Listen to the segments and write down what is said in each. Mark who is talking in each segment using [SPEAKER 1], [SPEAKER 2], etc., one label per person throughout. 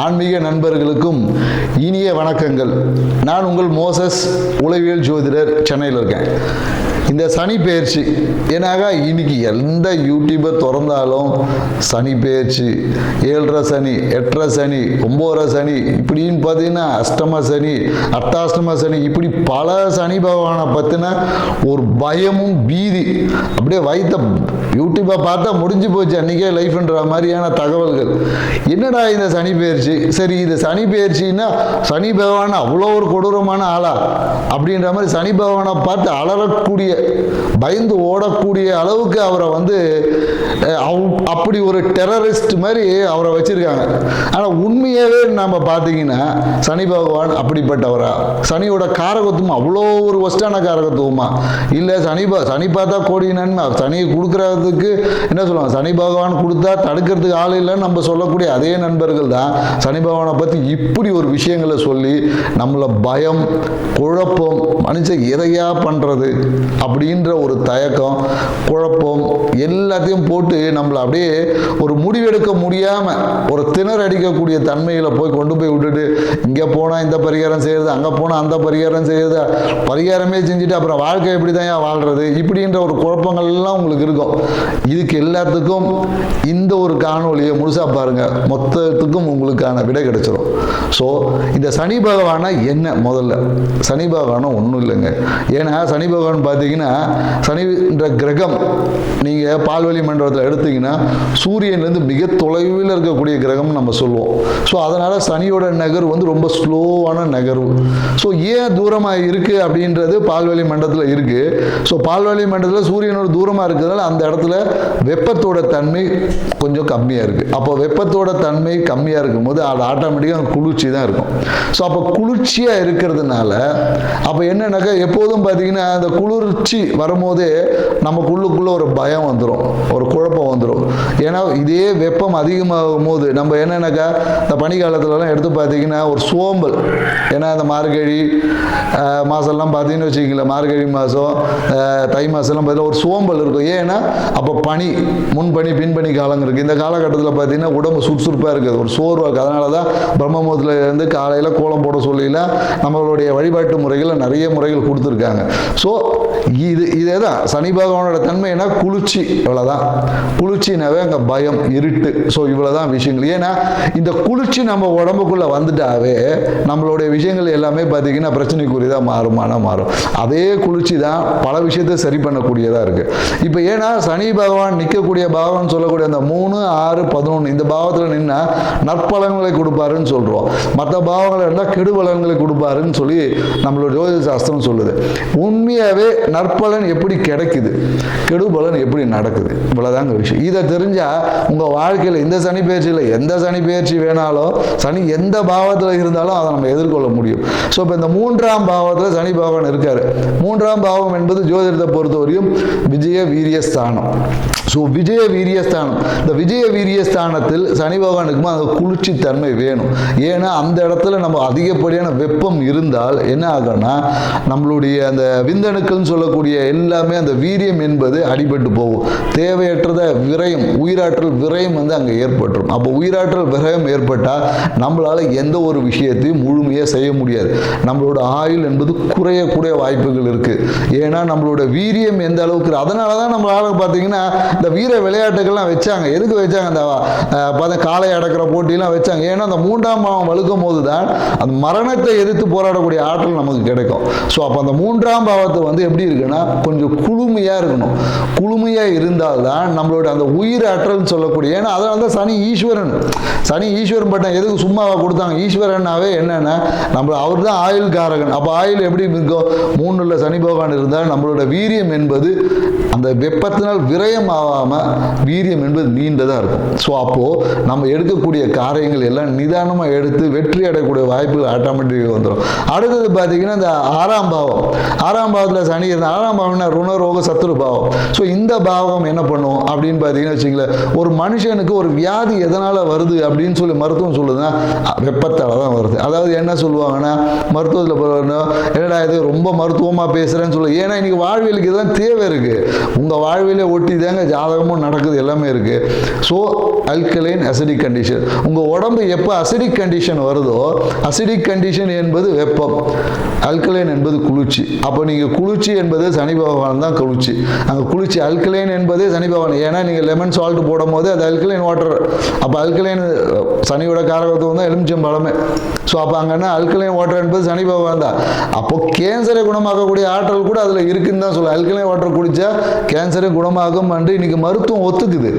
[SPEAKER 1] ஆன்மீக நண்பர்களுக்கும் இனிய வணக்கங்கள். நான் உங்கள் மோசஸ் உளவியல் ஜோதிடர், சென்னையில் இருக்கேன். இந்த சனி பெயர்ச்சி ஏன்னாக இன்னைக்கு எந்த யூடியூபர் திறந்தாலும் சனி பெயர்ச்சி, 7.5 சனி, 8.5 சனி, 9.5 சனி, இப்படின்னு பார்த்தீங்கன்னா அஷ்டம சனி, அட்டாஷ்டம சனி, இப்படி பல சனி பகவானை பற்றின ஒரு பயமும் பீதி அப்படியே வைத்த யூடியூப்பை பார்த்தா முடிஞ்சு போச்சு அன்றைக்கே லைஃப்ன்ற மாதிரியான தகவல்கள். என்னடா இந்த சனி பெயர்ச்சி? சரி, இது சனி பெயர்ச்சின்னா சனி பகவான் அவ்வளோ ஒரு கொடூரமான ஆளா அப்படின்ற மாதிரி சனி பகவானை பார்த்து அலறக்கூடிய, பயந்து ஓடக்கூடிய அளவுக்கு அவரை அப்படி ஒரு டெரரிஸ்ட் மாதிரி அவரை வச்சிருக்காங்க. ஆனால் உண்மையாகவே நம்ம பார்த்தீங்கன்னா சனி பகவான் அப்படிப்பட்டவரா? சனியோட காரகத்துவம் அவ்வளோ ஒரு ஒஸ்டான காரகத்துவமா? இல்லை சனி பார்த்தா கோடி நன்மை, சனியை கொடுக்கறதுக்கு என்ன சொல்லுவாங்க, சனி பகவான் கொடுத்தா தடுக்கிறதுக்கு ஆள் இல்லைன்னு நம்ம சொல்லக்கூடிய அதே நண்பர்கள் தான் சனி பகவானை பற்றி இப்படி ஒரு விஷயங்களை சொல்லி நம்மளை பயம், குழப்பம், மனுஷன் எதையா பண்ணுறது அப்படின்ற ஒரு தயக்கம், குழப்பம் எல்லாத்தையும் போட்டு நம்மளை அப்படியே ஒரு முடிவெடுக்க முடியாமல் ஒரு திணற அடிக்கக்கூடிய தன்மையில் கொண்டு போய் விட்டுட்டு, இங்கே போனால் இந்த பரிகாரம் செய்கிறது, அங்கே போனால் அந்த பரிகாரம் செய்கிறது, பரிகாரமே செஞ்சுட்டு அப்புறம் வாழ்க்கை எப்படி தான் வாழ்கிறது, இப்படின்ற ஒரு குழப்பங்கள் எல்லாம் உங்களுக்கு இருக்கும். இதுக்கு எல்லாத்துக்கும் இந்த ஒரு காணொலியை முழுசாக பாருங்கள், மொத்தத்துக்கும் உங்களுக்கான விடை கிடைச்சிடும். ஸோ இந்த சனி பகவானா என்ன? முதல்ல சனி பகவானும் ஒன்றும் இல்லைங்க. ஏன்னா சனி பகவான் பார்த்தீங்கன்னா, சனின்ற கிரகம் நீங்கள் பால்வழி மண்டலத்தில் எடுத்தீங்கன்னா சூரியன்லேருந்து மிக தொலைவில் இருக்கக்கூடிய கிரகம் நம்ம சொல்லுவோம். ஸோ அதனால் சனியோட நகர்வு ரொம்ப ஸ்லோவான நகர்வு. ஸோ ஏன் தூரமாக இருக்குது அப்படின்றது பால்வழி மண்டலத்தில் இருக்குது. ஸோ பால்வழி மண்டலத்தில் சூரியனோட தூரமாக இருக்கிறதுனால அந்த இடத்துல வெப்பத்தோட தன்மை கொஞ்சம் கம்மியாக இருக்குது. அப்போ வெப்பத்தோட தன்மை கம்மியாக இருக்கும்போது அது ஆட்டோமேட்டிக்காக குளிர்ச்சி தான் இருக்கும். ஸோ அப்போ குளிர்ச்சியாக இருக்கிறதுனால அப்போ என்னன்னாக்கா எப்போதும் பார்த்தீங்கன்னா அந்த குளிர்ச்சி வரும்போதே நமக்குள்ளுக்குள்ள ஒரு பயம் வந்துடும், ஒரு குழப்பம் வந்துடும். ஏன்னா இதே வெப்பம் அதிகமாகும் போது நம்ம என்னன்னாக்கா இந்த பனிக்காலத்துலலாம் எடுத்து பார்த்தீங்கன்னா ஒரு சோம்பல், ஏன்னா இந்த மார்கழி மாதம்லாம் பார்த்தீங்கன்னு வச்சுக்கிங்களேன், மார்கழி மாதம், தை மாதம்லாம் பார்த்தீங்கன்னா ஒரு சோம்பல் இருக்கும். ஏன்னா அப்போ பனி, முன்பனி பின்பனி காலம் இருக்குது. இந்த காலகட்டத்தில் பார்த்தீங்கன்னா உடம்பு சுறுசுறுப்பாக இருக்குது, ஒரு சோர்வாக இருக்குது. அதனால தான் பிரம்ம முகூர்த்தத்துல இருந்து காலையில் கோலம் போட சொல்லிலாம் நம்மளுடைய வழிபாட்டு முறைகளில் நிறைய முறைகள் கொடுத்துருக்காங்க. ஸோ இதே தான் சனி பகவானோட தன்மைனா குளிர்ச்சி, இவ்வளோதான். குளிர்ச்சினாவே அங்கே பயம், இருட்டு. ஸோ இவ்வளோதான் விஷயங்கள். ஏன்னா இந்த குளிர்ச்சி நம்ம உடம்புக்குள்ளே வந்துட்டாவே நம்மளுடைய விஷயங்கள் எல்லாமே பார்த்தீங்கன்னா பிரச்சனைக்குரியதாக மாறும். அதே குளிர்ச்சி தான் பல விஷயத்தை சரி பண்ணக்கூடியதாக இருக்குது. இப்போ ஏன்னா சனி பகவான் நிற்கக்கூடிய பாவம்னு சொல்லக்கூடிய அந்த 3, 6, 11 இந்த பாவத்தில் நின்னா நற்பலன்களை கொடுப்பாருன்னு சொல்கிறோம். மற்ற பாவங்கள் இருந்தால் கெடுபலன்களை கொடுப்பாருன்னு சொல்லி நம்மளோட ஜோதிட சாஸ்திரம் சொல்லுது. உண்மையாகவே நற்பலன் எப்படி கிடைக்குது, கெடுபலன் எப்படி நடக்குது, இவ்வளோதாங்க விஷயம். இதை தெரிஞ்சால் உங்கள் வாழ்க்கையில் இந்த சனி பெயர்ச்சியில் எந்த சனி பெயர்ச்சி வேணாலும், சனி எந்த பாவத்தில் இருந்தாலும் அதை நம்ம எதிர்கொள்ள முடியும். ஸோ இப்போ இந்த 3ஆம் பாவத்தில் சனி பகவான் இருக்காரு. 3ஆம் பாவம் என்பது ஜோதிடத்தை பொறுத்தவரையும் விஜய வீரியஸ்தானம். ஸோ விஜய வீரியஸ்தானம், இந்த விஜய வீரியஸ்தானத்தில் சனி பகவானுக்குமா அந்த குளிர்ச்சி தன்மை வேணும். ஏன்னா அந்த இடத்துல நம்ம அதிகப்படியான வெப்பம் இருந்தால் என்ன ஆகும்னா நம்மளுடைய அந்த விந்தணுக்கள்னு சொல்லக்கூடிய எல்லாமே அந்த வீரியம் என்பது அடிபட்டு போகும். தேவையற்றத விரயம், உயிராற்றல் விரயம் அங்கே ஏற்பட்டுரும். அப்போ உயிராற்றல் விரயம் ஏற்பட்டால் நம்மளால் எந்த ஒரு விஷயத்தையும் முழுமையாக செய்ய முடியாது. நம்மளோட ஆயுள் என்பது குறையக்கூடிய வாய்ப்புகள் இருக்குது. ஏன்னா நம்மளோட வீரியம் எந்த அளவுக்கு, அதனால தான் நம்மளால பார்த்தீங்கன்னா இந்த வீர விளையாட்டுகள்லாம் வச்சாங்க. எதுக்கு வச்சாங்க? அந்த காளை அடக்கிற போட்டிலாம் வச்சாங்க. ஏன்னா அந்த 3ஆம் பாவம் வலுக்கும் போது தான் அந்த மரணத்தை எதிர்த்து போராடக்கூடிய ஆற்றல் நமக்கு கிடைக்கும். ஸோ அப்போ அந்த 3ஆம் பாவத்தை எப்படி இருக்குன்னா கொஞ்சம் குளுமையாக இருக்கணும். குளுமையாக இருந்தால்தான் நம்மளோட அந்த உயிர் ஆற்றல்னு சொல்லக்கூடிய, ஏன்னா அதனால தான் சனி ஈஸ்வரன் பட்டம் எதுக்கு சும்மாவாக கொடுத்தாங்க? ஈஸ்வரனாவே என்னன்னா அவர் தான் ஆயுள் காரகன். அப்போ ஆயுள் எப்படி இருக்கும்? 3ல் சனி பகவான் இருந்தால் நம்மளோட வீரியம் என்பது அந்த வெப்பத்தினால் விரயம் ஆகாமல் வீரியம் என்பது நீண்டதாக இருக்கும். ஸோ அப்போது நம்ம எடுக்கக்கூடிய காரியங்கள் எல்லாம் நிதானமாக எடுத்து வெற்றி அடையக்கூடிய வாய்ப்புகள் ஆட்டோமேட்டிக்காக வந்துடும். அடுத்தது பார்த்தீங்கன்னா இந்த 6ஆம் பாவத்தில் சனி இருந்தால், 6ஆம் பாவம்னா ருணரோக சத்துரு பாவம். ஸோ இந்த பாவம் என்ன பண்ணும் அப்படின்னு பார்த்தீங்கன்னா வச்சுங்களேன், ஒரு மனுஷனுக்கு ஒரு வியாதி எதனால் வருது அப்படின்னு சொல்லி மருத்துவம் சொல்லுதுன்னா வெப்பத்தால் தான் வருது. அதாவது என்ன சொல்லுவாங்கன்னா மருத்துவத்தில் என்னடா இது ரொம்ப மருத்துவமாக பேசுகிறேன்னு சொல்லி, ஏன்னா இன்னைக்கு வாழ்வியலுக்கு இதெல்லாம் தேவை இருக்குது. உங்கள் வாழ்விலே ஒட்டி தாங்க ஜாதகமும் நடக்குது, எல்லாமே இருக்குது. So alkaline acidic condition. உங்கள் உடம்பு எப்போ அசிடிக் கண்டிஷன் வருதோ, அசிடிக் கண்டிஷன் என்பது வெப்பம், அல்கலைன் என்பது குளிர்ச்சி. அப்போ நீங்கள் குளிர்ச்சி என்பது சனி பகவான் தான் குளிர்ச்சி. அங்கே குளிர்ச்சி அல்கலைன் என்பதே சனி பகவான். ஏன்னா நீங்கள் லெமன் சால்ட் போடும் போது அது அல்கலைன் வாட்டர். அப்போ அல்கலைன் சனியோட காரகத்துவம் தான் எலுமிச்சம்பழமே. ஸோ அப்போ அங்கன்னா அல்கலைன் வாட்டர் என்பது சனி பகவான் தான். அப்போ கேன்சரை குணமாக்கக்கூடிய ஆற்றல் கூட அதில் இருக்குன்னு தான் சொல்லுவோம். அல்கலைன் வாட்டர் குடித்தா கேன்சரை குணமாகும் என்று இன்னைக்கு மருத்துவம் ஒத்துக்குது.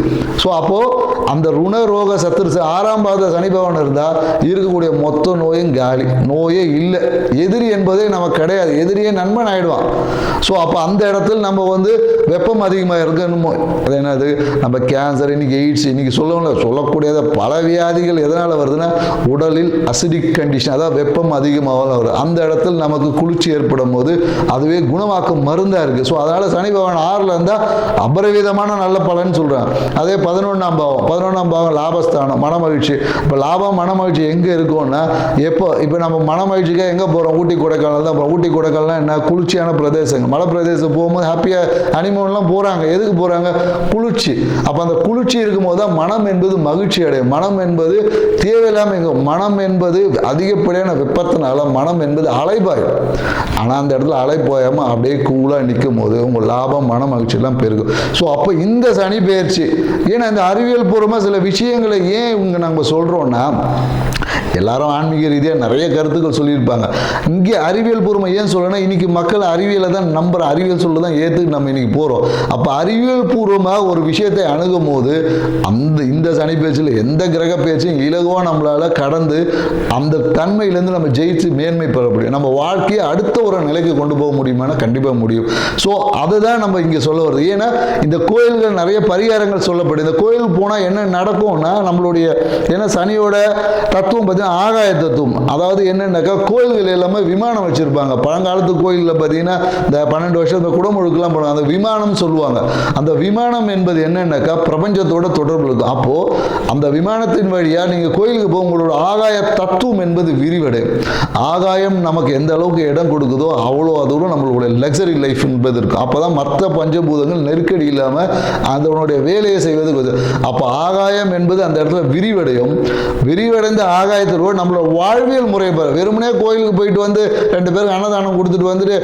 [SPEAKER 1] ஸோ அப்போது அந்த ருண ரோக சத்துரு 6ஆம் பாவத்தை சனி பகவான் இருந்தால் இருக்கக்கூடிய மொத்த நோயும் காலி, நோயே இல்லை. எதிரி என்பதே நமக்கு கிடையாது, எதிரியே நண்பன் ஆயிடுவான். ஸோ அப்போ அந்த இடத்துல நம்ம வந்து வெப்பம் அதிகமாக இருக்கணுமோ, அது என்னது நம்ம கேன்சர், இன்னைக்கு எய்ட்ஸ், இன்னைக்கு சொல்லக்கூடியத பல வியாதிகள் எதனால் வருதுன்னா உடலில் அசிடிக் கண்டிஷன், அதாவது வெப்பம் அதிகமாக வருது. அந்த இடத்துல நமக்கு குளிர்ச்சி ஏற்படும் போது அதுவே குணமாக்கும் மருந்தாக இருக்குது. ஸோ அதனால் சனி பகவான் 6ல் இருந்தால் அபரிவிதமான நல்ல பலன் சொல்கிறாங்க. அதே 11ஆம் பாவம் லாபஸ்தானம், மனமகிழ்ச்சி. இப்போ லாபம் மனமகிழ்ச்சி எங்கே இருக்கும்னா, இப்போ நம்ம மனமகிழ்ச்சிக்காக எங்கே போகிறோம்? ஊட்டி கொடைக்கானல் தான் போகிறோம். ஊட்டி கொடைக்கானல்னா என்ன? குளிர்ச்சியான பிரதேசங்கள். மலை பிரதேசம் போகும்போது ஹாப்பியாக ஹனிமூன்லாம் போகிறாங்க. எதுக்கு போகிறாங்க? குளிர்ச்சி. அப்போ அந்த குளிர்ச்சி இருக்கும்போது தான் மனம் என்பது மகிழ்ச்சி அடையும். மனம் என்பது தேவையில்லாமல் எங்கே, மனம் என்பது அதிகப்படியான வெப்பத்தினால மனம் என்பது அலைபாயும். ஆனால் அந்த இடத்துல அலை போயாமல் அப்படியே கூலாக நிற்கும் போது உங்கள் லாபம் மன மகிழ்ச்சியெல்லாம் பெருகும். ஸோ அப்போ இந்த சனி பெயர்ச்சி, ஏன்னா இந்த அறிவியல் பூர்வமாக சில விஷயங்களை ஏன் இவங்க நம்ம சொல்கிறோன்னா, எல்லாரும் ஆன்மீக ரீதியாக நிறைய கருத்துக்கள் சொல்லியிருப்பாங்க. இங்கே அறிவியல் பூர்வமாக ஏன் சொல்லணும்னா, இன்னைக்கு மக்கள் அறிவியலை தான் நம்புற, அறிவியல் சொல்ல தான் ஏற்றுக்கு நம்ம இன்னைக்கு போகிறோம். அப்போ அறிவியல் பூர்வமாக ஒரு விஷயத்தை அணுகும் போது இந்த சனி பேச்சில் எந்த கிரக பேச்சையும் இலகுவாக நம்மளால் கடந்து அந்த தன்மையிலேருந்து நம்ம ஜெயிச்சு மேன்மை பெற முடியும். நம்ம வாழ்க்கையை அடுத்த ஒரு நிலைக்கு கொண்டு போக முடியுமானா கண்டிப்பாக முடியும். ஸோ அதை தான் நம்ம இங்கே சொல்ல வருது. ஏன்னா இந்த கோயில்கள் நிறைய பரிகாரங்கள் சொல்லப்படுது. இந்த கோயிலுக்கு போனால் என்ன நடக்கும்னா, நம்மளுடைய ஏன்னா சனியோட தத்துவம் பார்த்தீங்கன்னா ஆகாய தத்துவம். அதாவது என்னென்னாக்கா கோயில்கள் எல்லாமே விமானம் வச்சுருப்பாங்க. பழங்காலத்து கோயிலில் பார்த்தீங்கன்னா இந்த 12 வருஷம் இந்த குடமுழுக்கெல்லாம் போடுவாங்க, அந்த விமானம் சொல்லுவாங்க. அந்த விமானம் என்பது என்னென்னாக்கா பிரபஞ்சத்தோட தொடர்பு இருக்கும். அப்போது அந்த விமானத்தின் வழியாக நீங்கள் கோயிலுக்கு போக உங்களோட ஆகாய தத்துவம் என்பது விரிவடையும். ஆகாயம் நமக்கு எந்த அளவுக்கு இடம் கொடுக்குதோ அவ்வளோ தூரம் நம்மளுடைய லக்ஸரி லைஃப் என்பது இருக்கும். அப்போ தான் மற்ற பஞ்சபூதங்கள் நெருக்கடி இல்லாமல் அதனுடைய வேலையை செய்வது. அப்போ ஆகாயம் என்பது அந்த இடத்துல விரிவடையும். விரிவடைந்த ஆகாயத்தோடு நம்மளோட வாழ்வியல் முறை பெற, வெறுமனே கோயிலுக்கு போயிட்டு வந்து 2 பேருக்கு அன்னதானம் கொடுத்துட்டு வந்துட்டு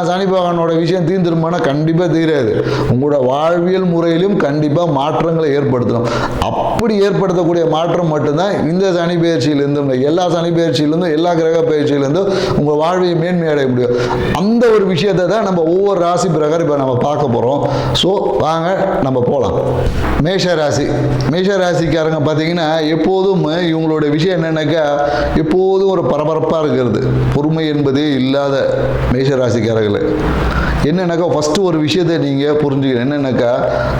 [SPEAKER 1] சனி பகவானோட விஷயம் தீர்ந்துருமானா கண்டிப்பாக தீராது. உங்களோட வாழ்வியல் முறையிலும் கண்டிப்பாக மாற்றங்களை ஏற்படுத்தணும். அப்படி ஏற்படுத்தக்கூடிய மாற்றம் மட்டும்தான் இந்த சனி பயிற்சியிலிருந்தும், எல்லா சனி பயிற்சியிலிருந்தும், எல்லா கிரக பயிற்சியிலிருந்தும் உங்கள் வாழ்வை மேன்மை அடைய முடியும். அந்த ஒரு விஷயத்தை தான் நம்ம ஒவ்வொரு ராசி பிரகாரம் இப்போ நம்ம பார்க்க போகிறோம். ஸோ வாங்க நம்ம போகலாம். மேஷ ராசி. மேஷ ராசிக்காரங்க பார்த்தீங்கன்னா எப்போதும் இவங்களோட விஷயம் என்னன்னாக்கா, எப்போதும் ஒரு பரபரப்பாக இருக்கிறது, பொறுமை என்பதே இல்லாத மேஷ ராசிக்காரர்கள். என்னன்னாக்கா ஃபஸ்ட்டு ஒரு விஷயத்தை நீங்கள் புரிஞ்சுக்கணும். என்னன்னாக்கா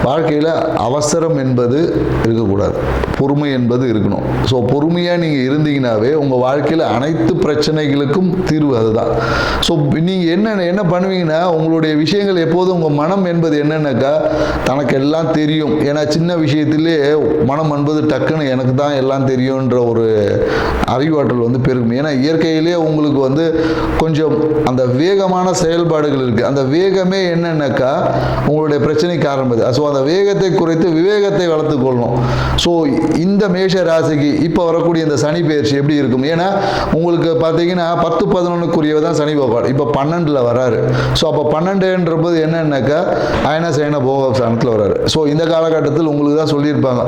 [SPEAKER 1] வாழ்க்கையில் அவசரம் என்பது இருக்கக்கூடாது, பொறுமை என்பது இருக்கணும். ஸோ பொறுமையாக நீங்கள் இருந்தீங்கன்னாவே உங்கள் வாழ்க்கையில் அனைத்து பிரச்சனைகளுக்கும் தீர்வு அதுதான். ஸோ நீங்கள் என்ன பண்ணுவீங்கன்னா, உங்களுடைய விஷயங்கள் எப்போதும் உங்கள் மனம் என்பது என்னன்னாக்கா தனக்கு எல்லாம் தெரியும். ஏன்னா சின்ன விஷயத்திலே மனம் என்பது டக்குன்னு எனக்கு தான் எல்லாம் தெரியுன்ற ஒரு அறிவாற்றல் வந்து பெருகும். ஏன்னா இயற்கையிலே உங்களுக்கு வந்து கொஞ்சம் அந்த வேகமான செயல்பாடுகள் இருக்குது. அந்த வேகமே என்னன்னாக்கா உங்களுடைய பிரச்சனைக்கு ஆரம்பிது. ஸோ அந்த வேகத்தை குறைத்து விவேகத்தை வளர்த்துக் கொள்ளணும். ஸோ இந்த மேஷ ராசிக்கு இப்போ வரக்கூடிய இந்த சனி பெயர்ச்சி எப்படி இருக்கும்? ஏன்னா உங்களுக்கு பார்த்தீங்கன்னா 10-11க்குரியவர் தான் சனி பகவான். இப்போ 12ல் வராரு. ஸோ அப்போ 12ன்ற போது என்னன்னாக்கா அயன சயன போக ஸ்தானத்தில் வராரு. ஸோ இந்த காலகட்டத்தில் உங்களுக்கு தான் சொல்லியிருப்பாங்க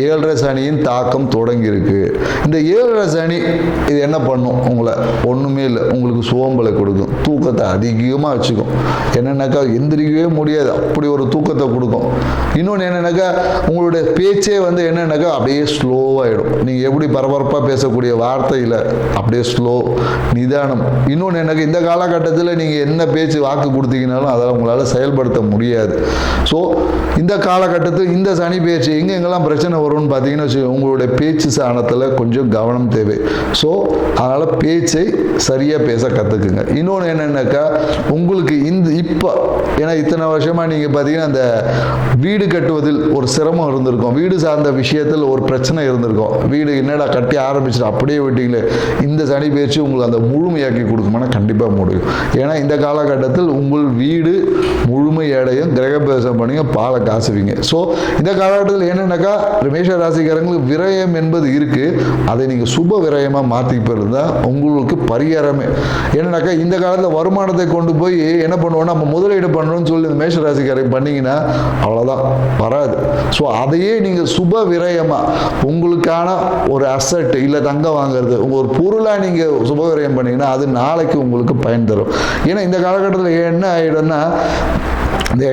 [SPEAKER 1] 7.5 சனியின் தாக்கம் தொடங்கி இருக்கு. இந்த 7.5 சனி இது என்ன பண்ணும்? உங்களை ஒன்றுமே இல்லை, உங்களுக்கு சோம்பலை கொடுக்கும், தூக்கத்தை அதிகமாக வச்சுக்கும். என்னன்னாக்கா எந்திரிக்கவே முடியாது, அப்படி ஒரு தூக்கத்தை கொடுக்கும். இன்னொன்று என்னன்னாக்கா உங்களுடைய பேச்சே வந்து என்னன்னாக்கா அப்படியே ஸ்லோவாகிடும். நீங்கள் எப்படி பரபரப்பாக பேசக்கூடிய வார்த்தையில் அப்படியே ஸ்லோ, நிதானம். இன்னொன்று என்னக்கா இந்த காலகட்டத்தில் நீங்கள் என்ன பேச்சு வாக்கு கொடுத்தீங்கனாலும் அதெல்லாம் உங்களால் செயல்படுத்த முடியாது. ஸோ இந்த காலகட்டத்தில் இந்த சனி பேச்சு எங்கெங்கெல்லாம் பிரச்சனை வரும்னு பார்த்தீங்கன்னா உங்களுடைய பேச்சு சாணத்தில் கொஞ்சம் கவனமாக கவனம் தேவை. ஸோ அதனால் பேச்சை சரியாக பேச கற்றுக்குங்க. இன்னொன்று என்னென்னாக்கா, உங்களுக்கு இப்போ ஏன்னா இத்தனை வருஷமாக நீங்கள் பார்த்தீங்கன்னா அந்த வீடு கட்டுவதில் ஒரு சிரமம் இருந்திருக்கும், வீடு சார்ந்த விஷயத்தில் ஒரு பிரச்சனை இருந்திருக்கும், வீடு என்னடா கட்டி ஆரம்பிச்சுட்டு அப்படியே விட்டீங்களே, இந்த சனி பயிற்சி உங்களுக்கு அந்த முழுமையாக்கி கொடுக்குமானா கண்டிப்பாக முடியும். ஏன்னா இந்த காலகட்டத்தில் உங்கள் வீடு முழுமையடையும், கிரகப்பிரவேசம் பண்ணீங்க, பாலை காசுவீங்க. ஸோ இந்த காலகட்டத்தில் என்னென்னாக்கா, மேஷ ராசிக்காரங்களுக்கு விரயம் என்பது இருக்குது, அதை நீங்கள் சுப விரயமாக மாற்றிக்கிறது தான் உங்களுக்கு பரிகாரமே. என்னன்னாக்கா, இந்த காலத்தில் வருமானத்தை கொண்டு போய் என்ன பண்ணுவோம், நம்ம முதலீடு பண்ணுறோம்னு சொல்லி இந்த மேஷ ராசிக்காரங்க பண்ணிங்கன்னா அவ்வளோதான், வராது. ஸோ அதையே நீங்கள் சுப விரயமாக உங்களுக்கான ஒரு அசட் இல்லை தங்கம் வாங்குறது, உங்கள் ஒரு பொருளாக நீங்கள் சுப விரயம் பண்ணிங்கன்னா அது நாளைக்கு உங்களுக்கு பயன் தரும். ஏன்னா இந்த காலகட்டத்தில் என்ன ஆகிடும்னா, இந்த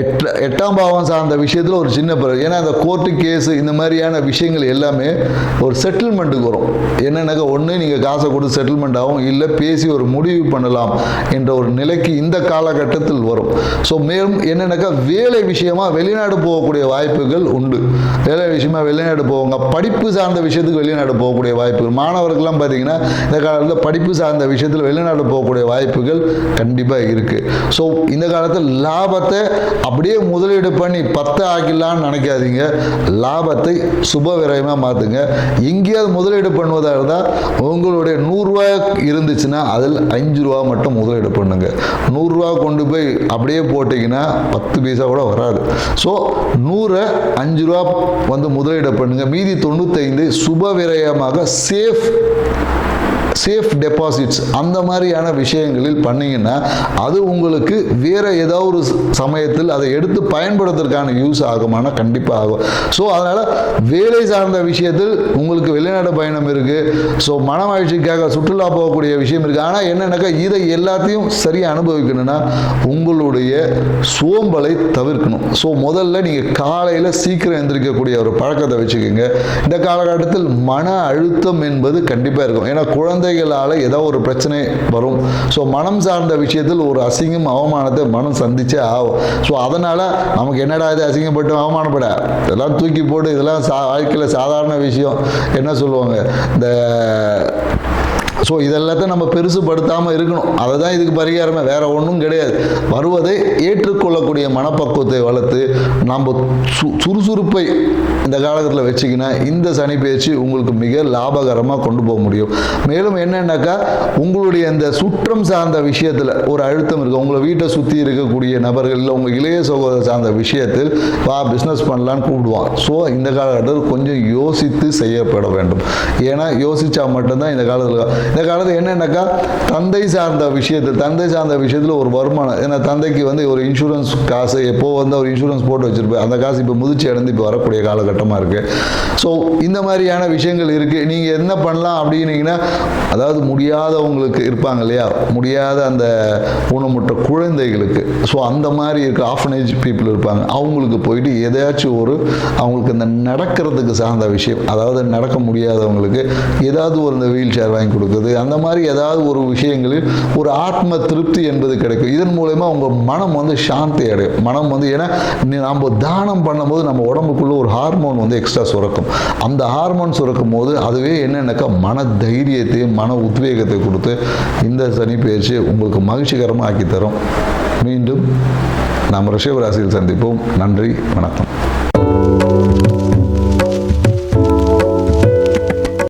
[SPEAKER 1] எட்டாம் பாவம் சார்ந்த விஷயத்தில் ஒரு சின்ன பிறகு, ஏன்னா இந்த கோர்ட்டு கேஸு இந்த மாதிரியான விஷயங்கள் எல்லாமே ஒரு செட்டில்மெண்ட்டுக்கு வரும். என்னென்னாக்கா, ஒன்று நீங்கள் காசை கொடுத்து செட்டில்மெண்ட் ஆகும், இல்லை பேசி ஒரு முடிவு பண்ணலாம் என்ற ஒரு நிலைக்கு இந்த காலகட்டத்தில் வரும். ஸோ மேலும் என்னென்னாக்கா, வேலை விஷயமா வெளிநாடு போகக்கூடிய வாய்ப்புகள் உண்டு. வேலை விஷயமா வெளிநாடு போவாங்க, படிப்பு சார்ந்த விஷயத்துக்கு வெளிநாடு போகக்கூடிய வாய்ப்புகள், மாணவர்கள்லாம் பார்த்தீங்கன்னா இந்த காலத்தில் படிப்பு சார்ந்த விஷயத்தில் வெளிநாடு போகக்கூடிய வாய்ப்புகள் கண்டிப்பாக இருக்குது. ஸோ இந்த காலத்தில் லாபத்தை அப்படியே முதலீடு பண்ணி 10 ஆக்கிடலான்னு நினைக்காதீங்க, லாபத்தை சுப விரயமாக மாற்றுங்க. எங்கேயாவது முதலீடு பண்ணுவதாக இருந்தால் உங்களுடைய 100 ரூபாய் இருந்துச்சுன்னா அதில் 5 ரூபா மட்டும் முதலீடு பண்ணுங்க. 100 ரூபா கொண்டு போய் அப்படியே போட்டிங்கன்னா 10 பைசா கூட வராது. ஸோ 100 5 ரூபா வந்து முதலீடு பண்ணுங்க, மீதி 95 சுப விரயமாக சேஃப் டெபாசிட்ஸ் அந்த மாதிரியான விஷயங்களில் பண்ணிங்கன்னா அது உங்களுக்கு வேறு ஏதாவது ஒரு சமயத்தில் அதை எடுத்து பயன்படுத்துறதுக்கான யூஸ் ஆகுமானா கண்டிப்பாக ஆகும். ஸோ அதனால் வேலை சார்ந்த விஷயத்தில் உங்களுக்கு வெளிநாடு பயணம் இருக்குது, ஸோ மனமகிழ்ச்சிக்காக சுற்றுலா போகக்கூடிய விஷயம் இருக்குது. ஆனால் என்னென்னாக்கா, இதை எல்லாத்தையும் சரியாக அனுபவிக்கணும்னா உங்களுடைய சோம்பலை தவிர்க்கணும். ஸோ முதல்ல நீங்கள் காலையில் சீக்கிரம் எந்திரிக்கக்கூடிய ஒரு பழக்கத்தை வச்சுக்கோங்க. இந்த காலகட்டத்தில் மன அழுத்தம் என்பது கண்டிப்பாக இருக்கும். ஏன்னா குழந்தைகளால் ஏதோ ஒரு பிரச்சனை வரும். ஸோ மனம் சார்ந்த விஷயத்தில் ஒரு அசிங்கம் அவமானத்தை மனம் சந்திச்சே ஆகும். ஸோ அதனால் நமக்கு என்னடா இது அசிங்கப்பட்டு அவமானப்பட இதெல்லாம் தூக்கி போட்டு இதெல்லாம் வாழ்க்கையில் சாதாரண விஷயம் என்ன சொல்லுவாங்க இந்த. ஸோ இதெல்லாத்தையும் நம்ம பெருசுப்படுத்தாமல் இருக்கணும். அதை தான் இதுக்கு பரிகாரமே, வேற ஒன்றும் கிடையாது. வருவதை ஏற்றுக்கொள்ளக்கூடிய மனப்பக்குவத்தை வளர்த்து நம்ம சுறுசுறுப்பை இந்த காலகட்டத்தில் வச்சுக்கினா இந்த சனி பயிற்சி உங்களுக்கு மிக லாபகரமாக கொண்டு போக முடியும். மேலும் என்னன்னாக்கா, உங்களுடைய இந்த சுற்றம் சார்ந்த விஷயத்தில் ஒரு அழுத்தம் இருக்குது, உங்களை வீட்டை சுற்றி இருக்கக்கூடிய நபர்கள் இல்லை உங்கள் இளைய சகோதரர் சார்ந்த விஷயத்தில் பிஸ்னஸ் பண்ணலான்னு கூப்பிடுவான். ஸோ இந்த காலகட்டத்தில் கொஞ்சம் யோசித்து செய்யப்பட வேண்டும். ஏன்னா யோசித்தா மட்டும்தான் இந்த காலத்தில் என்னன்னாக்கா, தந்தை சார்ந்த விஷயத்தில் ஒரு வருமானம். ஏன்னா தந்தைக்கு வந்து ஒரு இன்சூரன்ஸ் காசு எப்போ வந்து ஒரு இன்சூரன்ஸ் போட்டு வச்சிருப்பேன், அந்த காசு இப்போ முதிர்ச்சி அடைந்து இப்போ வரக்கூடிய காலகட்டமாக இருக்குது. ஸோ இந்த மாதிரியான விஷயங்கள் இருக்குது. நீங்கள் என்ன பண்ணலாம் அப்படின்னீங்கன்னா, அதாவது முடியாதவங்களுக்கு இருப்பாங்க இல்லையா, முடியாத அந்த ஊனமுற்ற குழந்தைகளுக்கு, ஸோ அந்த மாதிரி இருக்க ஆஃபனேஜ் பீப்புள் இருப்பாங்க, அவங்களுக்கு போயிட்டு எதாச்சும் அவங்களுக்கு இந்த நடக்கிறதுக்கு சார்ந்த விஷயம், அதாவது நடக்க முடியாதவங்களுக்கு ஏதாவது ஒரு இந்த வீல் சேர் வாங்கி கொடுக்குறது, அந்த மாதிரி ஏதாவது ஒரு விஷயங்களில் ஒரு ஆத்ம திருப்தி என்பது கிடைக்கும். இதன் மூலமா உங்கள் மனம் வந்து சாந்தி அடையும். மனம் வந்து ஏன்னா நம்ம தானம் பண்ணும்போது நம்ம உடம்புக்குள்ள ஒரு ஹார்மோன் வந்து எக்ஸ்ட்ரா சுரக்கும். அந்த ஹார்மோன் சுரக்கும் போது அதுவே என்னன்னாக்கா மன தைரியத்தையும் மன உத்வேகத்தை கொடுத்து இந்த சனி பயிற்சி உங்களுக்கு மகிழ்ச்சிகரமாக ஆக்கி தரும். மீண்டும் நாம் ரிஷப ராசியில் சந்திப்போம். நன்றி, வணக்கம்.